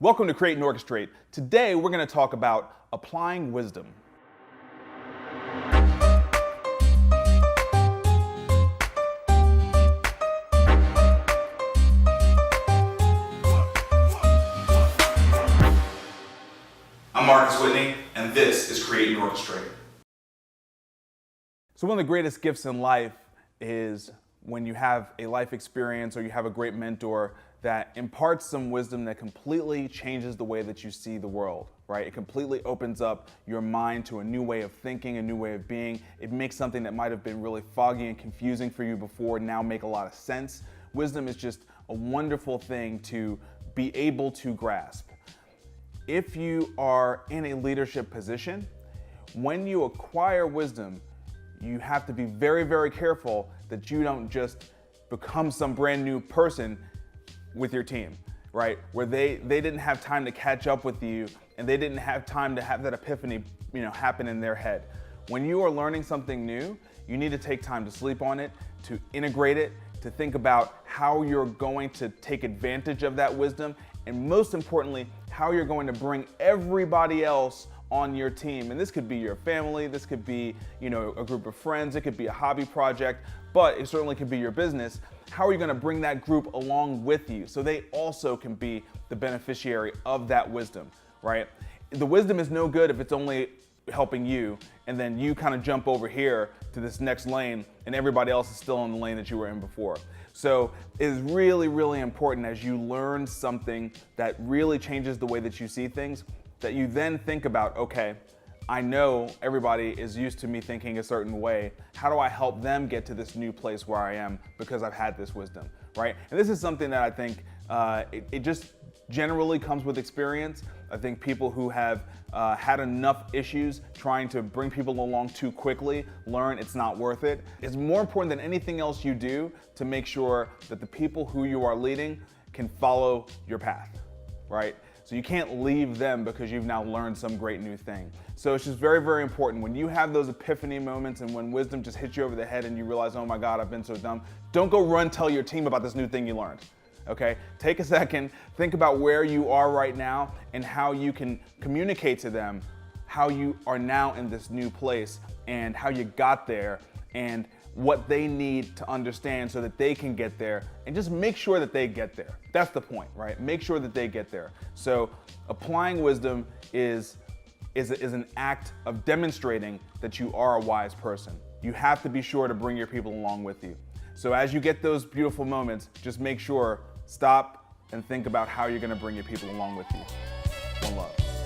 Welcome to Create and Orchestrate. Today we're going to talk about applying wisdom. I'm Marcus Whitney, and this is Create and Orchestrate. So one of the greatest gifts in life is when you have a life experience or you have a great mentor that imparts some wisdom that completely changes the way that you see the world, right? It completely opens up your mind to a new way of thinking, a new way of being. It makes something that might have been really foggy and confusing for you before now make a lot of sense. Wisdom is just a wonderful thing to be able to grasp. If you are in a leadership position, when you acquire wisdom, you have to be very, very careful that you don't just become some brand new person with your team, right? Where they didn't have time to catch up with you and they didn't have time to have that epiphany, happen in their head. When you are learning something new, you need to take time to sleep on it, to integrate it, to think about how you're going to take advantage of that wisdom, and most importantly, how you're going to bring everybody else on your team. And this could be your family, this could be, a group of friends, it could be a hobby project, but it certainly could be your business. How are you gonna bring that group along with you so they also can be the beneficiary of that wisdom, right? The wisdom is no good if it's only helping you and then you kind of jump over here to this next lane and everybody else is still in the lane that you were in before. So it is really, really important as you learn something that really changes the way that you see things, that you then think about, okay, I know everybody is used to me thinking a certain way. How do I help them get to this new place where I am because I've had this wisdom, right? And this is something that I think it just generally comes with experience. I think people who have had enough issues trying to bring people along too quickly learn it's not worth it. It's more important than anything else you do to make sure that the people who you are leading can follow your path, right? So you can't leave them because you've now learned some great new thing. So it's just very, very important when you have those epiphany moments and when wisdom just hits you over the head and you realize, oh my God, I've been so dumb. Don't go run tell your team about this new thing you learned. Okay, take a second, think about where you are right now and how you can communicate to them how you are now in this new place and how you got there and what they need to understand so that they can get there, and just make sure that they get there. That's the point, right? Make sure that they get there. So applying wisdom is an act of demonstrating that you are a wise person. You have to be sure to bring your people along with you. So as you get those beautiful moments, just make sure, stop and think about how you're gonna bring your people along with you. One love.